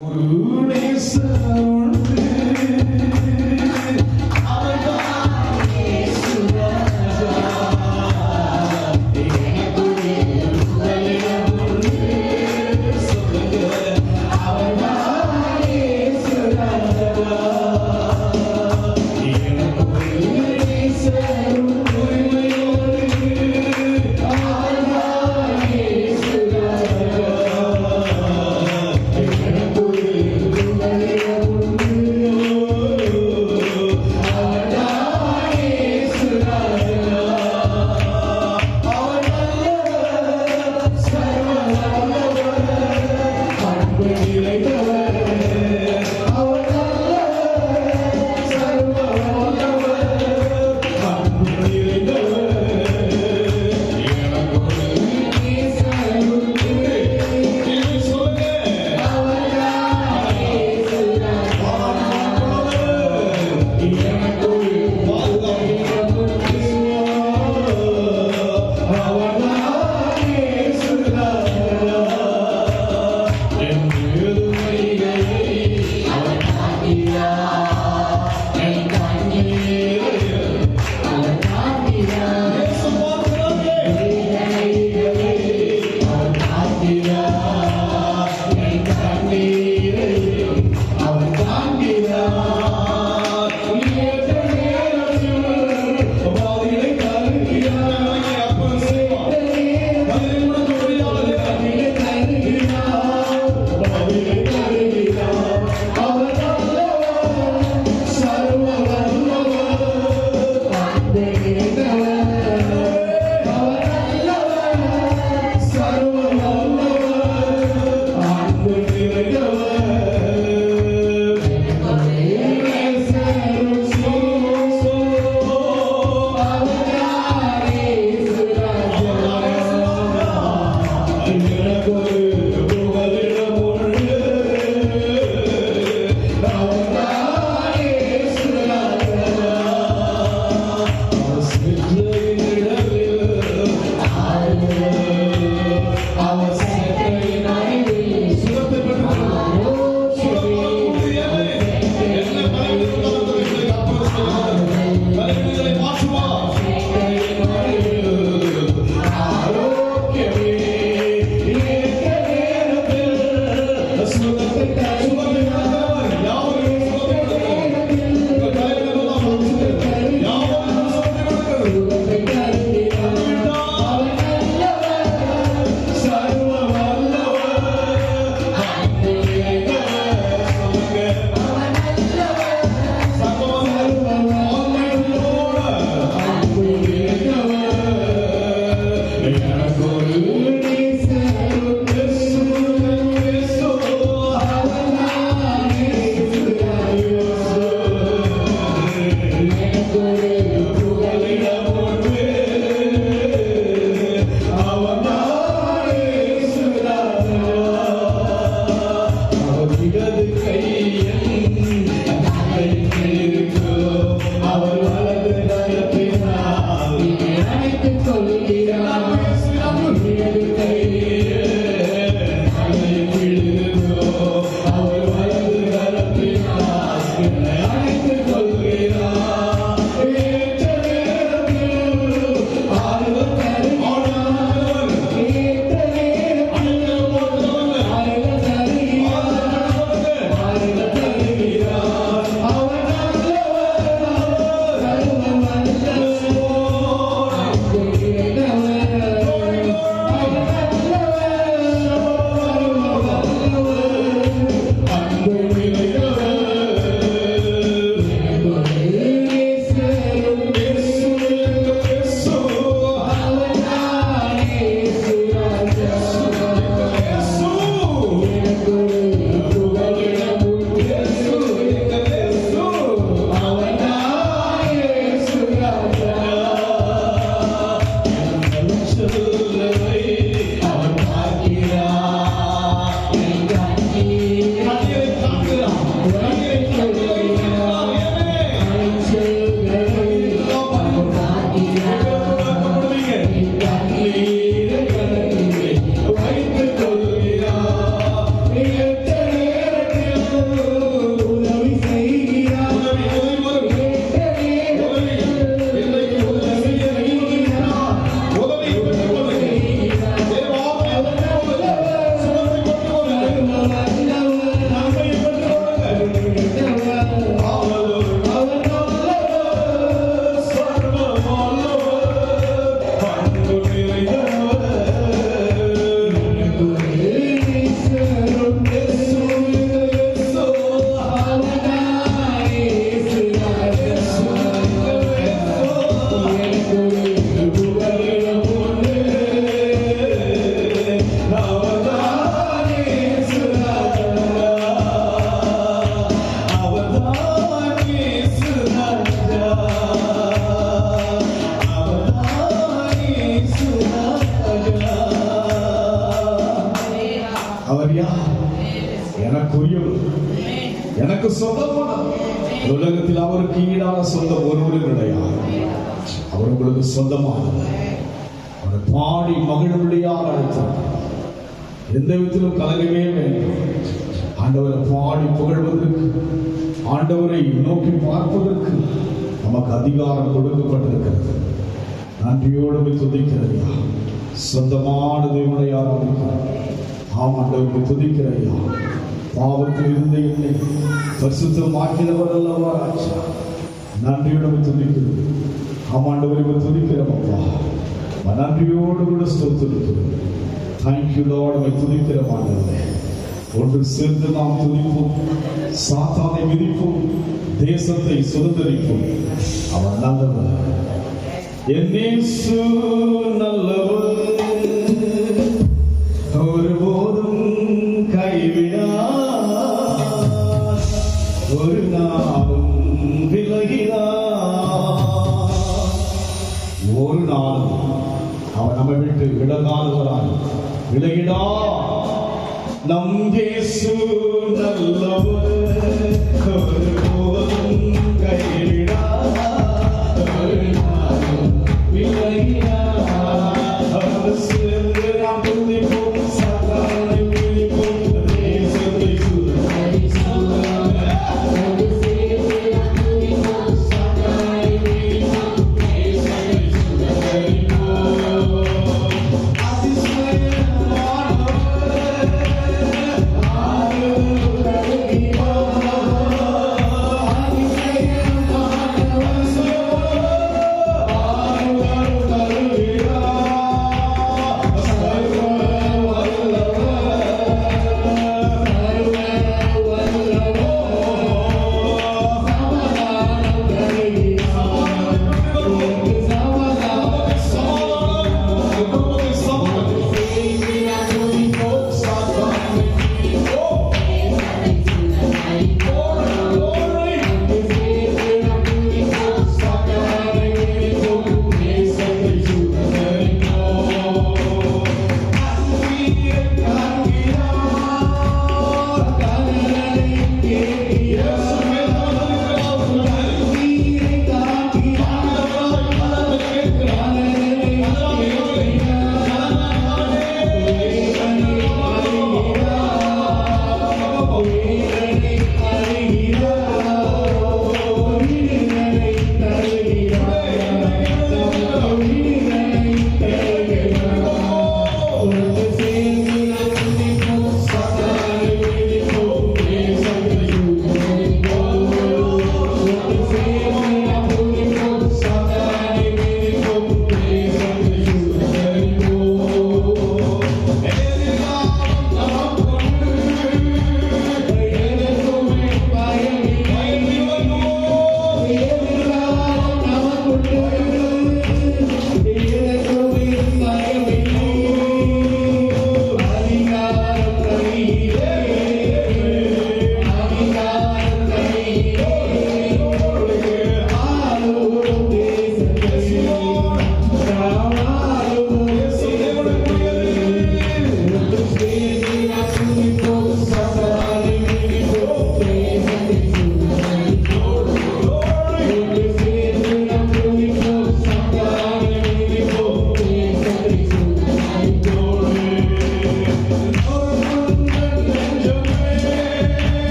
Hallelujah. எனக்கு சொந்தமானது. உலகத்தில் அவருக்கு ஈடான சொந்தம் ஒருவரும் கிடையாது. அவர் உங்களுக்கு சொந்தமானவர். அவரை பாடி மகிழும்படியாக அழைத்தார். எந்த விதத்திலும் கலங்கவே வேண்டும். ஆண்டவரை பாடி புகழ்வதற்கு, ஆண்டவரை நோக்கி பார்ப்பதற்கு நமக்கு அதிகாரம் கொடுக்கப்பட்டிருக்கிறது. நன்றியோடு துதிக்கிறையா. சொந்தமான தேவனை ஆராதிக்கிறோம். ஆமாண்டவருக்கு துதிக்கிறையா. பாவத்தில் இருந்த என்னை பரிசுத்தமாக்கினவர் அல்லவா ராஜா. நன்றியோடு துதிக்கிறது. ஆமாண்டவரை துதிக்கிறோம் அப்பா. நன்றியோடு கூட ஸ்தோத்திரிக்கிறோம். Thank you Lord. துதிக்கிறோம் ஆண்டவரே. ஒன்று சேர்ந்து நாம் துதிப்போம். சாத்தானை மிதிப்போம். தேசத்தை சுதந்திரிப்போம். அவர் நல்லவர். என் இயேசு நல்லவர். ஒருபோதும் கைவிடார். ஒரு நாளும் விலகினார். ஒரு நாளும் அவர் நம்மை விட்டு விலகாதவராய் விலகினார். நம் இயேசு நல்லவர். ஒருபோதும் கைவிடார். ஒரு நாளும் விலகினார். அவர் சேர்ந்து நாம் துதிப்போம். சாத்தானை மிதிப்போம். தேசத்தை சுதந்தரிப்போம். சாத்தானை மிதிப்போம். தேசத்தை சுதந்தரிப்போம். அதிசயமானவர்.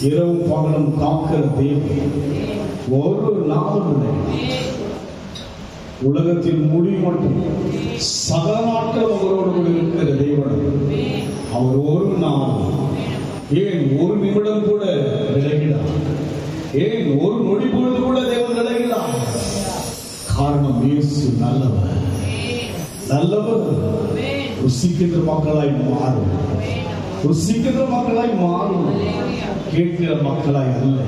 இரவும் பகலும் காக்கிற தேவன். ஒரு நாளும் இல்லை. உலகத்தின் முடிவு மட்டும் சகல நாட்கள் உங்களோடு கூட இருக்கிற தேவன். அவர் ஒரு நாள், ஏன் ஒரு நிமிடம் கூட விலகினார், ஏன் ஒரு நொடி பொழுது கூட தேவன் விலகினார். காரணம் இயேசு நல்லவர், நல்லவர். ருசிக்கின்ற மக்களாய் மாறும், ருசிக்கின்ற மக்களாய் மாறும், கேட்கிற மக்களாய் அல்ல.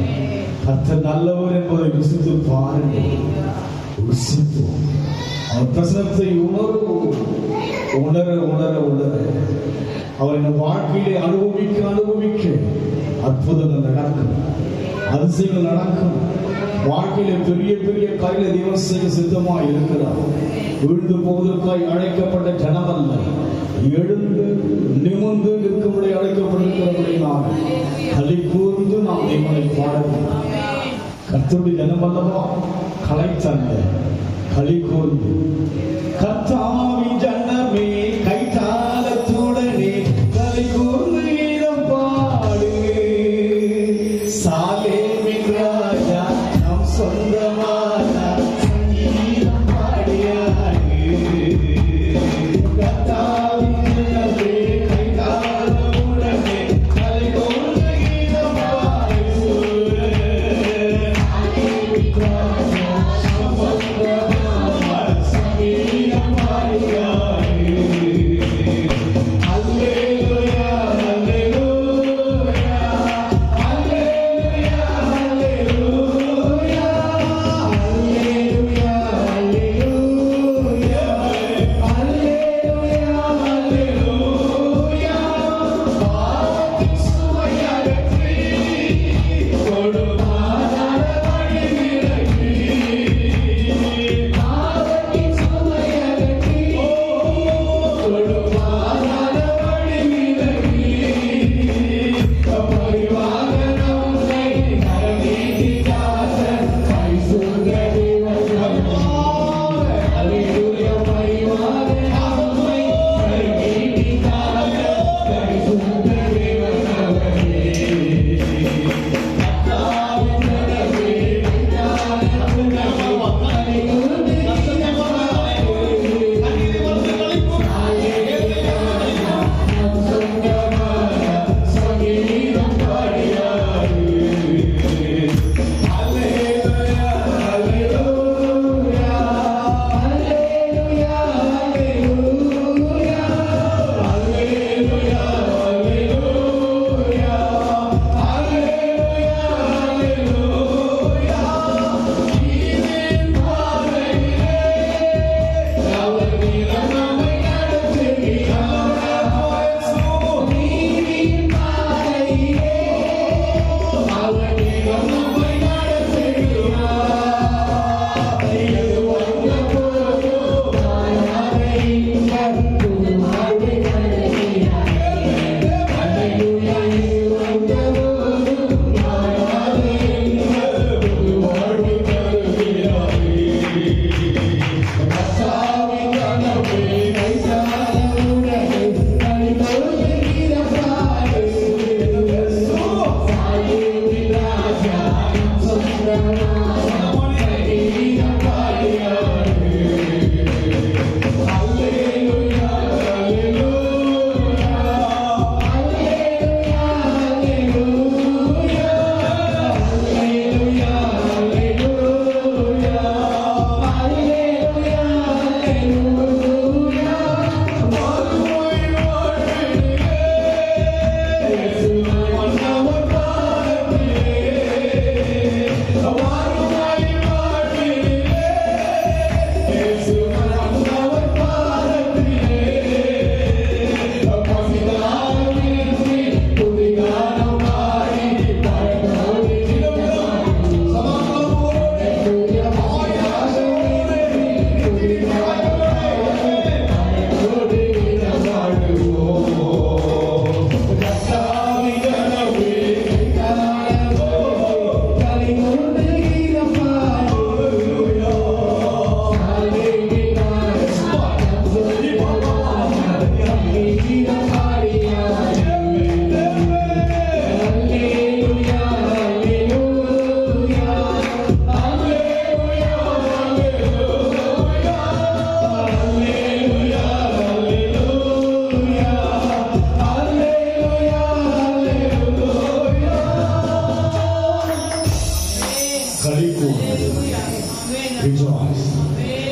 கர்த்தர் நல்லவர் என்பதை ருசித்து பாருங்கள். ருசிப்போம், அவர் பிரசனத்தை உணர்வோம். உணர உணர உணர அவரின் வாழ்க்கையிலே அனுபவிக்க அற்புதங்கள் நடக்கும், அதிசயங்கள் நடக்கும். வாழ்க்கையில பெரிய பெரிய காரியங்களை தேவன் செய்ய சித்தமாய் இருக்கிறார். விழுந்து போவதற்காய் அழைக்கப்பட்ட ஜனம் அல்ல, எழுந்து நிமிர்ந்து நிற்கும்படி அழைக்கப்பட்டிருக்கிறபடினால் களி கூர்ந்து நாம் தேவனை பாடணும். கர்த்தருடைய ஜனம் அல்லவா, களைத்தல்ல, களி கூர்ந்து. கர்த்தாவின் ஜனமே கைத்தாளத்துடனே களி கூர்ந்து கீதம் பாடு. சாலேமின் ராஜா நம் சொந்தமான சங்கீதம் பாடியாடு. கர்த்தாவின் ஜனமே கைத்தாளத்துடனே களி கூர்ந்து கீதம் பாடு. சாலேமின் ராஜா நம் சொந்தமான சங்கீதம் பாடியாடு.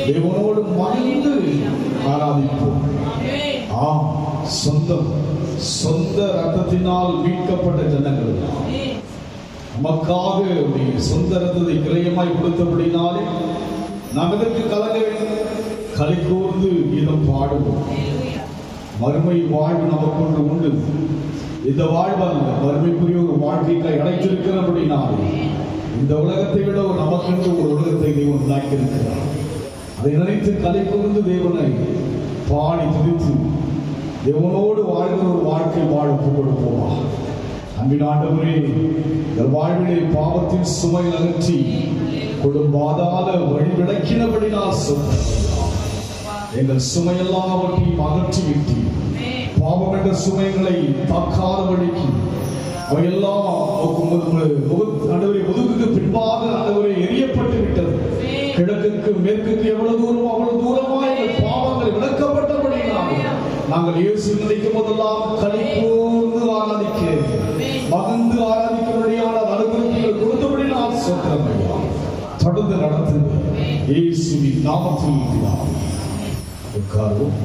தேவனோடு மகிழ்ந்து ஆராதிப்போம். ஆம், சொந்த ரத்தத்தினால் மீட்கப்பட்ட ஜனங்கள் நமக்காக சொந்த ரத்தத்தை கிரயமாய் கொடுத்தபடினாலே நாம் இதற்கு கலங்க வேண்டும். களி கூர்ந்து கீதம் பாடுவோம். மறுமை வாழ்வு நமக்கு உண்டு. இந்த வாழ்வால் மறுமைக்குரிய ஒரு வாழ்க்கையை அடைத்திருக்கிறபடினாலே இந்த உலகத்தை விட நமக்கென்று ஒரு உலகத்தை தேவன் உண்டாக்கியிருக்கிறார். அதை நினைத்து களி கூர்ந்து தேவனை பாடி துதித்து தேவனோடு வாழ்கிற ஒரு வாழ்க்கை வாழ கொடுப்போமா. அன்பின் ஆண்டவரே, எங்கள் வாழ்விலே பாவத்தின் சுமை அகற்றி கொடும்பாதால வழி விளக்கினபடினால் எங்கள் சுமையெல்லாவற்றையும் அகற்றி விட்டு பாவம் என்ற சுமைகளை தாக்காதபடிக்கு அவையெல்லாம் முதுகுக்கு பின்பாக ஆண்டவரே எரியப்பட்டு விட்டது. கிழக்குக்கு மேற்குக்கு எவ்வளவு தூரம் அவ்வளவு தூரமாய் எங்கள் பாவங்கள் விளக்கப்பட்டபடினால் நாங்கள் இயேசு நினைக்கும் போதெல்லாம் களி கூர்ந்து ஆராதிக்கிறேன், மகிழ்ந்து ஆராதிக்கிறபடியான அனுகிரகங்களை கொடுத்தபடி நான் சொல்கிறேன். தொடர்ந்து நடத்துங்க இயேசுவின் நாமத்தில். உட்கார்வோம்.